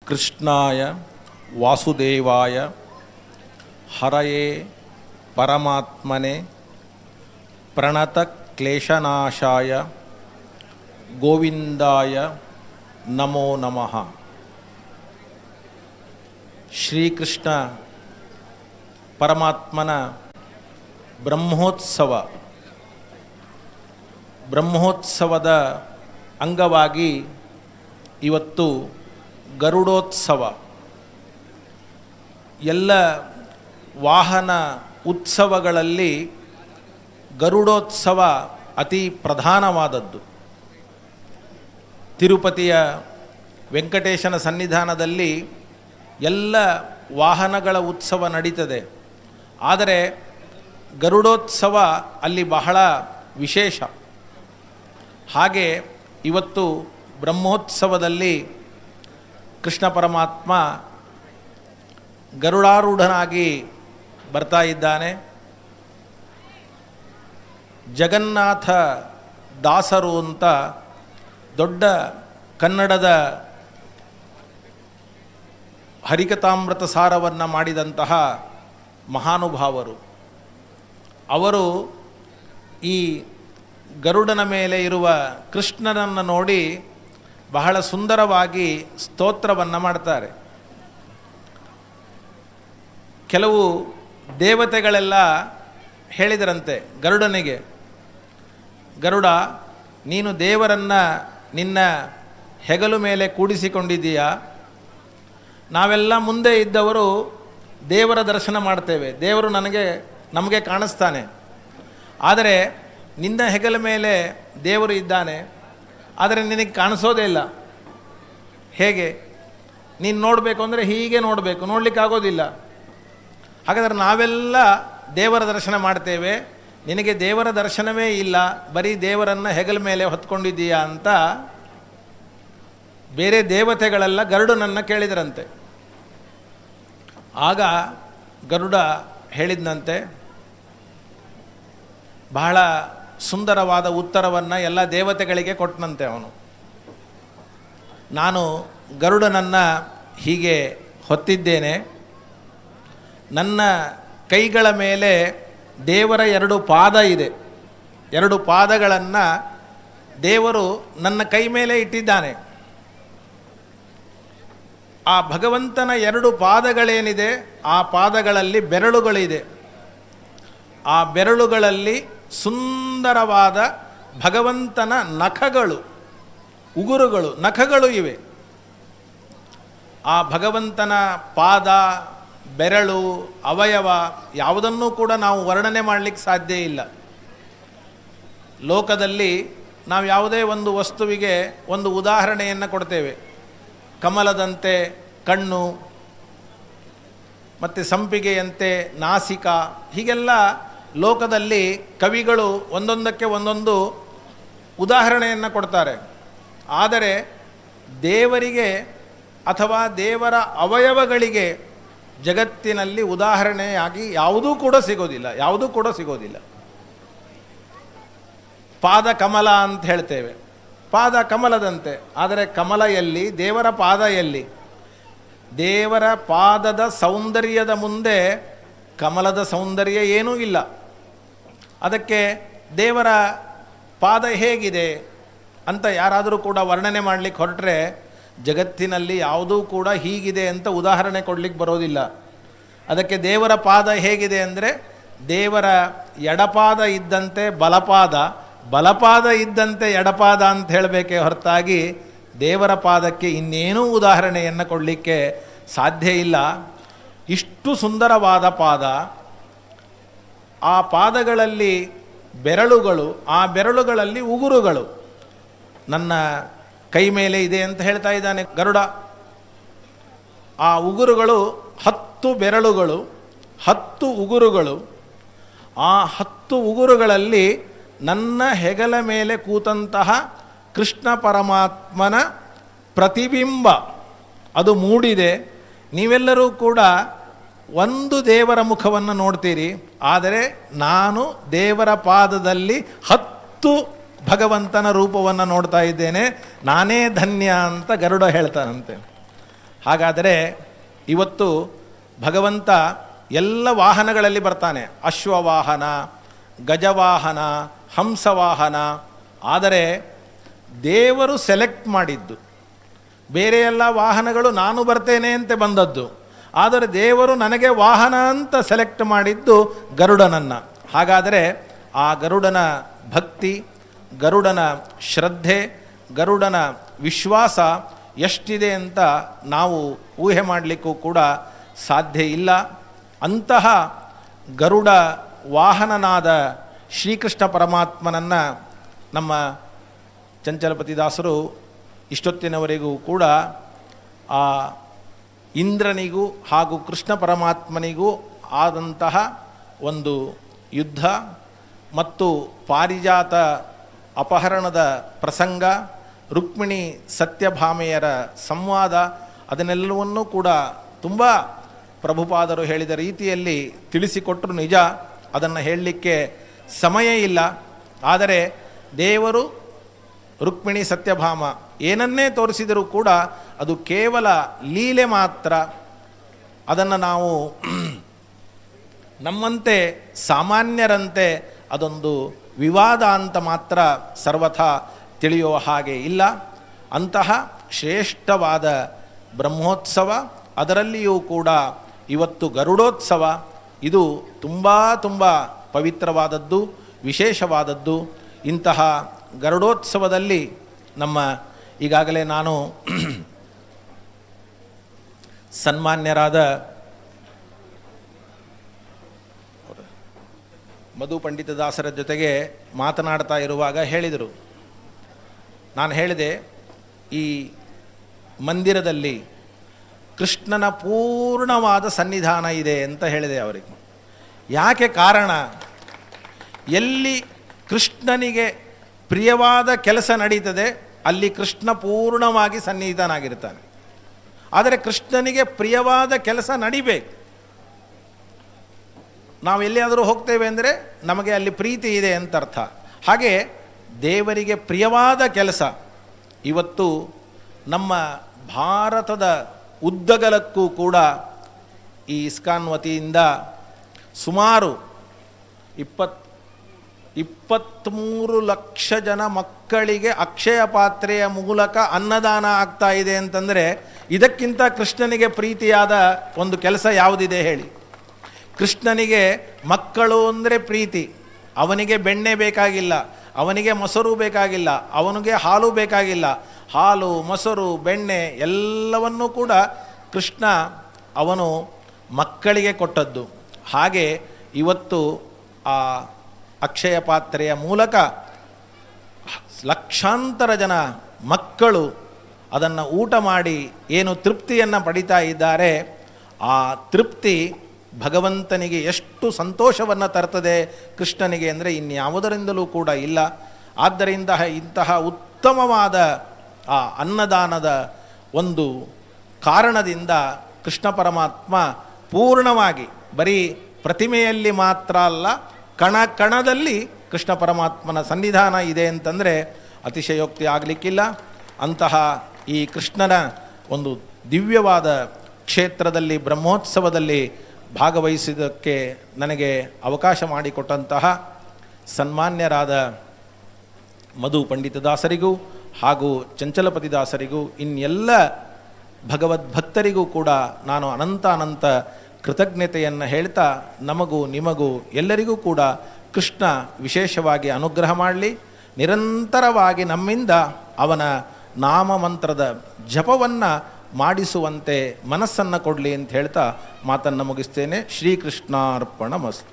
ಕೃಷ್ಣಾಯ ವಾಸುದೇವಾಯ ಹರಯೇ ಪರಮಾತ್ಮನೆ ಪ್ರಣತ ಕ್ಲೇಶನಾಶಾಯ ಗೋವಿಂದಾಯ ನಮೋ ನಮಃ. ಶ್ರೀಕೃಷ್ಣ ಪರಮಾತ್ಮನ ಬ್ರಹ್ಮೋತ್ಸವದ ಅಂಗವಾಗಿ ಇವತ್ತು ಗರುಡೋತ್ಸವ. ಎಲ್ಲ ವಾಹನ ಉತ್ಸವಗಳಲ್ಲಿ ಗರುಡೋತ್ಸವ ಅತಿ ಪ್ರಧಾನವಾದದ್ದು. ತಿರುಪತಿಯ ವೆಂಕಟೇಶನ ಸನ್ನಿಧಾನದಲ್ಲಿ ಎಲ್ಲ ವಾಹನಗಳ ಉತ್ಸವ ನಡೀತದೆ. ಆದರೆ ಗರುಡೋತ್ಸವ ಅಲ್ಲಿ ಬಹಳ ವಿಶೇಷ. ಹಾಗೆ ಇವತ್ತು ಬ್ರಹ್ಮೋತ್ಸವದಲ್ಲಿ ಕೃಷ್ಣ ಪರಮಾತ್ಮ ಗರುಡಾರೂಢನಾಗಿ ಬರ್ತಾ ಇದ್ದಾನೆ. ಜಗನ್ನಾಥ ದಾಸರು ಅಂತ ದೊಡ್ಡ ಕನ್ನಡದ ಹರಿಕಥಾಮೃತ ಸಾರವನ್ನು ಮಾಡಿದಂತಹ ಮಹಾನುಭಾವರು. ಅವರು ಈ ಗರುಡನ ಮೇಲೆ ಇರುವ ಕೃಷ್ಣನನ್ನು ನೋಡಿ ಬಹಳ ಸುಂದರವಾಗಿ ಸ್ತೋತ್ರವನ್ನು ಮಾಡ್ತಾರೆ. ಕೆಲವು ದೇವತೆಗಳೆಲ್ಲ ಹೇಳಿದರಂತೆ ಗರುಡನಿಗೆ, ಗರುಡ, ನೀನು ದೇವರನ್ನು ನಿನ್ನ ಹೆಗಲು ಮೇಲೆ ಕೂಡಿಸಿಕೊಂಡಿದ್ದೀಯಾ? ನಾವೆಲ್ಲ ಮುಂದೆ ಇದ್ದವರು ದೇವರ ದರ್ಶನ ಮಾಡ್ತೇವೆ, ದೇವರು ನಮಗೆ ಕಾಣಿಸ್ತಾನೆ. ಆದರೆ ನಿನ್ನ ಹೆಗಲ ಮೇಲೆ ದೇವರು ಇದ್ದಾನೆ, ಆದರೆ ನಿನಗೆ ಕಾಣಿಸೋದೇ ಇಲ್ಲ. ಹೇಗೆ? ನೀನು ನೋಡಬೇಕು ಅಂದರೆ ಹೀಗೆ ನೋಡಬೇಕು, ನೋಡಲಿಕ್ಕಾಗೋದಿಲ್ಲ. ಹಾಗಾದರೆ ನಾವೆಲ್ಲ ದೇವರ ದರ್ಶನ ಮಾಡ್ತೇವೆ, ನಿನಗೆ ದೇವರ ದರ್ಶನವೇ ಇಲ್ಲ, ಬರೀ ದೇವರನ್ನು ಹೆಗಲ ಮೇಲೆ ಹೊತ್ಕೊಂಡಿದ್ದೀಯಾ ಅಂತ ಬೇರೆ ದೇವತೆಗಳೆಲ್ಲ ಗರುಡನನ್ನು ಕೇಳಿದರಂತೆ. ಆಗ ಗರುಡ ಹೇಳಿದ್ನಂತೆ, ಬಹಳ ಸುಂದರವಾದ ಉತ್ತರವನ್ನು ಎಲ್ಲ ದೇವತೆಗಳಿಗೆ ಕೊಟ್ಟನಂತೆ ಅವನು. ನಾನು ಗರುಡನನ್ನು ಹೀಗೆ ಹೊತ್ತಿದ್ದೇನೆ, ನನ್ನ ಕೈಗಳ ಮೇಲೆ ದೇವರ 2 ಪಾದ ಇದೆ. 2 ಪಾದಗಳನ್ನು ದೇವರು ನನ್ನ ಕೈ ಮೇಲೆ ಇಟ್ಟಿದ್ದಾನೆ. ಆ ಭಗವಂತನ 2 ಪಾದಗಳೇನಿದೆ, ಆ ಪಾದಗಳಲ್ಲಿ ಬೆರಳುಗಳಿದೆ. ಆ ಬೆರಳುಗಳಲ್ಲಿ ಸುಂದರವಾದ ಭಗವಂತನ ನಖಗಳು, ಉಗುರುಗಳು, ನಖಗಳು ಇವೆ. ಆ ಭಗವಂತನ ಪಾದ, ಬೆರಳು, ಅವಯವ ಯಾವುದನ್ನೂ ಕೂಡ ನಾವು ವರ್ಣನೆ ಮಾಡಲಿಕ್ಕೆ ಸಾಧ್ಯ ಇಲ್ಲ. ಲೋಕದಲ್ಲಿ ನಾವು ಯಾವುದೇ ಒಂದು ವಸ್ತುವಿಗೆ ಒಂದು ಉದಾಹರಣೆಯನ್ನು ಕೊಡ್ತೇವೆ. ಕಮಲದಂತೆ ಕಣ್ಣು, ಮತ್ತು ಸಂಪಿಗೆಯಂತೆ ನಾಸಿಕ, ಹೀಗೆಲ್ಲ ಲೋಕದಲ್ಲಿ ಕವಿಗಳು ಒಂದೊಂದಕ್ಕೆ ಒಂದೊಂದು ಉದಾಹರಣೆಯನ್ನು ಕೊಡ್ತಾರೆ. ಆದರೆ ದೇವರಿಗೆ ಅಥವಾ ದೇವರ ಅವಯವಗಳಿಗೆ ಜಗತ್ತಿನಲ್ಲಿ ಉದಾಹರಣೆಯಾಗಿ ಯಾವುದೂ ಕೂಡ ಸಿಗೋದಿಲ್ಲ. ಪಾದ ಕಮಲ ಅಂತ ಹೇಳ್ತೇವೆ, ಪಾದ ಕಮಲದಂತೆ. ಆದರೆ ಕಮಲ ಎಲ್ಲಿ? ದೇವರ ಪಾದ ಎಲ್ಲಿ? ದೇವರ ಪಾದದ ಸೌಂದರ್ಯದ ಮುಂದೆ ಕಮಲದ ಸೌಂದರ್ಯ ಏನೂ ಇಲ್ಲ. ಅದಕ್ಕೆ ದೇವರ ಪಾದ ಹೇಗಿದೆ ಅಂತ ಯಾರಾದರೂ ಕೂಡ ವರ್ಣನೆ ಮಾಡಲಿಕ್ಕೆ ಹೊರಟ್ರೆ ಜಗತ್ತಿನಲ್ಲಿ ಯಾವುದೂ ಕೂಡ ಹೀಗಿದೆ ಅಂತ ಉದಾಹರಣೆ ಕೊಡಲಿಕ್ಕೆ ಬರೋದಿಲ್ಲ. ಅದಕ್ಕೆ ದೇವರ ಪಾದ ಹೇಗಿದೆ ಅಂದರೆ, ದೇವರ ಎಡಪಾದ ಇದ್ದಂತೆ ಬಲಪಾದ, ಬಲಪಾದ ಇದ್ದಂತೆ ಎಡಪಾದ ಅಂತ ಹೇಳಬೇಕೇ ಹೊರತಾಗಿ ದೇವರ ಪಾದಕ್ಕೆ ಇನ್ನೇನೂ ಉದಾಹರಣೆಯನ್ನು ಕೊಡಲಿಕ್ಕೆ ಸಾಧ್ಯ ಇಲ್ಲ. ಇಷ್ಟು ಸುಂದರವಾದ ಪಾದ. ಆ ಪಾದಗಳಲ್ಲಿ ಬೆರಳುಗಳು, ಆ ಬೆರಳುಗಳಲ್ಲಿ ಉಗುರುಗಳು ನನ್ನ ಕೈ ಮೇಲೆ ಇದೆ ಅಂತ ಹೇಳ್ತಾ ಇದ್ದಾನೆ ಗರುಡ. ಆ ಉಗುರುಗಳು 10 ಬೆರಳುಗಳು, 10 ಉಗುರುಗಳು. ಆ 10 ಉಗುರುಗಳಲ್ಲಿ ನನ್ನ ಹೆಗಲ ಮೇಲೆ ಕೂತಂತಹ ಕೃಷ್ಣ ಪರಮಾತ್ಮನ ಪ್ರತಿಬಿಂಬ ಅದು ಮೂಡಿದೆ. ನೀವೆಲ್ಲರೂ ಕೂಡ ಒಂದು ದೇವರ ಮುಖವನ್ನು ನೋಡ್ತೀರಿ, ಆದರೆ ನಾನು ದೇವರ ಪಾದದಲ್ಲಿ 10 ಭಗವಂತನ ರೂಪವನ್ನು ನೋಡ್ತಾ ಇದ್ದೇನೆ, ನಾನೇ ಧನ್ಯ ಅಂತ ಗರುಡ ಹೇಳ್ತಾನಂತೆ. ಹಾಗಾದರೆ ಇವತ್ತು ಭಗವಂತ ಎಲ್ಲ ವಾಹನಗಳಲ್ಲಿ ಬರ್ತಾನೆ, ಅಶ್ವವಾಹನ, ಗಜವಾಹನ, ಹಂಸವಾಹನ. ಆದರೆ ದೇವರು ಸೆಲೆಕ್ಟ್ ಮಾಡಿದ್ದು, ಬೇರೆ ಎಲ್ಲ ವಾಹನಗಳು ನಾನು ಬರ್ತೇನೆ ಅಂತ ಬಂದದ್ದು, ಆದರೆ ದೇವರು ನನಗೆ ವಾಹನ ಅಂತ ಸೆಲೆಕ್ಟ್ ಮಾಡಿದ್ದು ಗರುಡನನ್ನು. ಹಾಗಾದರೆ ಆ ಗರುಡನ ಭಕ್ತಿ, ಗರುಡನ ಶ್ರದ್ಧೆ, ಗರುಡನ ವಿಶ್ವಾಸ ಎಷ್ಟಿದೆ ಅಂತ ನಾವು ಊಹೆ ಮಾಡಲಿಕ್ಕೂ ಕೂಡ ಸಾಧ್ಯ ಇಲ್ಲ. ಅಂತಹ ಗರುಡ ವಾಹನನಾದ ಶ್ರೀಕೃಷ್ಣ ಪರಮಾತ್ಮನನ್ನು ನಮ್ಮ ಚಂಚಲಪತಿದಾಸರು ಇಷ್ಟೊತ್ತಿನವರೆಗೂ ಕೂಡ ಆ ಇಂದ್ರನಿಗೂ ಹಾಗೂ ಕೃಷ್ಣ ಪರಮಾತ್ಮನಿಗೂ ಆದಂತಹ ಒಂದು ಯುದ್ಧ ಮತ್ತು ಪಾರಿಜಾತ ಅಪಹರಣದ ಪ್ರಸಂಗ, ರುಕ್ಮಿಣಿ ಸತ್ಯಭಾಮೆಯರ ಸಂವಾದ, ಅದನ್ನೆಲ್ಲವನ್ನೂ ಕೂಡ ತುಂಬ ಪ್ರಭುಪಾದರು ಹೇಳಿದ ರೀತಿಯಲ್ಲಿ ತಿಳಿಸಿಕೊಟ್ಟರು. ನಿಜ, ಅದನ್ನು ಹೇಳಲಿಕ್ಕೆ ಸಮಯ ಇಲ್ಲ. ಆದರೆ ದೇವರು ರುಕ್ಮಿಣಿ ಸತ್ಯಭಾಮ ಏನನ್ನೇ ತೋರಿಸಿದರೂ ಕೂಡ ಅದು ಕೇವಲ ಲೀಲೆ ಮಾತ್ರ. ಅದನ್ನು ನಾವು ನಮ್ಮಂತೆ ಸಾಮಾನ್ಯರಂತೆ ಅದೊಂದು ವಿವಾದ ಅಂತ ಮಾತ್ರ ಸರ್ವಥಾ ತಿಳಿಯುವ ಹಾಗೆ ಇಲ್ಲ. ಅಂತಹ ಶ್ರೇಷ್ಠವಾದ ಬ್ರಹ್ಮೋತ್ಸವ, ಅದರಲ್ಲಿಯೂ ಕೂಡ ಇವತ್ತು ಗರುಡೋತ್ಸವ, ಇದು ತುಂಬ ತುಂಬ ಪವಿತ್ರವಾದದ್ದು, ವಿಶೇಷವಾದದ್ದು. ಇಂತಹ ಗರುಡೋತ್ಸವದಲ್ಲಿ ನಮ್ಮ ಈಗಾಗಲೇ ನಾನು ಸನ್ಮಾನ್ಯರಾದ ಮಧು ಪಂಡಿತದಾಸರ ಜೊತೆಗೆ ಮಾತನಾಡ್ತಾ ಇರುವಾಗ ಹೇಳಿದರು, ನಾನು ಹೇಳಿದೆ ಈ ಮಂದಿರದಲ್ಲಿ ಕೃಷ್ಣನ ಪೂರ್ಣವಾದ ಸನ್ನಿಧಾನ ಇದೆ ಅಂತ ಹೇಳಿದೆ ಅವರಿಗೆ. ಯಾಕೆ ಕಾರಣ? ಎಲ್ಲಿ ಕೃಷ್ಣನಿಗೆ ಪ್ರಿಯವಾದ ಕೆಲಸ ನಡೀತದೆ ಅಲ್ಲಿ ಕೃಷ್ಣ ಪೂರ್ಣವಾಗಿ ಸನ್ನಿಹಿತನಾಗಿರ್ತಾನೆ. ಆದರೆ ಕೃಷ್ಣನಿಗೆ ಪ್ರಿಯವಾದ ಕೆಲಸ ನಡಿಬೇಕು. ನಾವು ಎಲ್ಲಿಯಾದರೂ ಹೋಗ್ತೇವೆ ಅಂದರೆ ನಮಗೆ ಅಲ್ಲಿ ಪ್ರೀತಿ ಇದೆ ಅಂತ ಅರ್ಥ. ಹಾಗೆ ದೇವರಿಗೆ ಪ್ರಿಯವಾದ ಕೆಲಸ ಇವತ್ತು ನಮ್ಮ ಭಾರತದ ಉದ್ದಗಲಕ್ಕೂ ಕೂಡ ಈ ಇಸ್ಕಾನ್ ವತಿಯಿಂದ ಸುಮಾರು 23 ಲಕ್ಷ ಜನ ಮಕ್ಕಳಿಗೆ ಅಕ್ಷಯ ಪಾತ್ರೆಯ ಮೂಲಕ ಅನ್ನದಾನ ಆಗ್ತಾ ಇದೆ ಅಂತಂದರೆ ಇದಕ್ಕಿಂತ ಕೃಷ್ಣನಿಗೆ ಪ್ರೀತಿಯಾದ ಒಂದು ಕೆಲಸ ಯಾವುದಿದೆ ಹೇಳಿ? ಕೃಷ್ಣನಿಗೆ ಮಕ್ಕಳು ಅಂದರೆ ಪ್ರೀತಿ. ಅವನಿಗೆ ಬೆಣ್ಣೆ ಬೇಕಾಗಿಲ್ಲ, ಅವನಿಗೆ ಮೊಸರು ಬೇಕಾಗಿಲ್ಲ, ಅವನಿಗೆ ಹಾಲು ಬೇಕಾಗಿಲ್ಲ. ಹಾಲು, ಮೊಸರು, ಬೆಣ್ಣೆ ಎಲ್ಲವನ್ನೂ ಕೂಡ ಕೃಷ್ಣ ಅವನು ಮಕ್ಕಳಿಗೆ ಕೊಟ್ಟದ್ದು. ಹಾಗೆ ಇವತ್ತು ಆ ಅಕ್ಷಯ ಪಾತ್ರೆಯ ಮೂಲಕ ಲಕ್ಷಾಂತರ ಜನ ಮಕ್ಕಳು ಅದನ್ನು ಊಟ ಮಾಡಿ ಏನು ತೃಪ್ತಿಯನ್ನು ಪಡಿತಾ ಇದ್ದಾರೆ, ಆ ತೃಪ್ತಿ ಭಗವಂತನಿಗೆ ಎಷ್ಟು ಸಂತೋಷವನ್ನು ತರ್ತದೆ ಕೃಷ್ಣನಿಗೆ ಅಂದರೆ ಇನ್ಯಾವುದರಿಂದಲೂ ಕೂಡ ಇಲ್ಲ. ಆದ್ದರಿಂದ ಇಂತಹ ಉತ್ತಮವಾದ ಆ ಅನ್ನದಾನದ ಒಂದು ಕಾರಣದಿಂದ ಕೃಷ್ಣ ಪರಮಾತ್ಮ ಪೂರ್ಣವಾಗಿ ಬರೀ ಪ್ರತಿಮೆಯಲ್ಲಿ ಮಾತ್ರ ಅಲ್ಲ, ಕಣ ಕಣದಲ್ಲಿ ಕೃಷ್ಣ ಪರಮಾತ್ಮನ ಸನ್ನಿಧಾನ ಇದೆ ಅಂತಂದರೆ ಅತಿಶಯೋಕ್ತಿ ಆಗಲಿಕ್ಕಿಲ್ಲ. ಅಂತಹ ಈ ಕೃಷ್ಣನ ಒಂದು ದಿವ್ಯವಾದ ಕ್ಷೇತ್ರದಲ್ಲಿ ಬ್ರಹ್ಮೋತ್ಸವದಲ್ಲಿ ಭಾಗವಹಿಸಿದ್ದಕ್ಕೆ ನನಗೆ ಅವಕಾಶ ಮಾಡಿಕೊಟ್ಟಂತಹ ಸನ್ಮಾನ್ಯರಾದ ಮಧು ಪಂಡಿತದಾಸರಿಗೂ ಹಾಗೂ ಚಂಚಲಪತಿದಾಸರಿಗೂ ಇನ್ನೆಲ್ಲ ಭಗವದ್ಭಕ್ತರಿಗೂ ಕೂಡ ನಾನು ಅನಂತ ಕೃತಜ್ಞತೆಯನ್ನು ಹೇಳ್ತಾ, ನಮಗೂ ನಿಮಗೂ ಎಲ್ಲರಿಗೂ ಕೂಡ ಕೃಷ್ಣ ವಿಶೇಷವಾಗಿ ಅನುಗ್ರಹ ಮಾಡಲಿ, ನಿರಂತರವಾಗಿ ನಮ್ಮಿಂದ ಅವನ ನಾಮಮಂತ್ರದ ಜಪವನ್ನು ಮಾಡಿಸುವಂತೆ ಮನಸ್ಸನ್ನು ಕೊಡಲಿ ಅಂತ ಹೇಳ್ತಾ ಮಾತನ್ನು ಮುಗಿಸ್ತೇನೆ. ಶ್ರೀಕೃಷ್ಣಾರ್ಪಣಮಸ್ತು.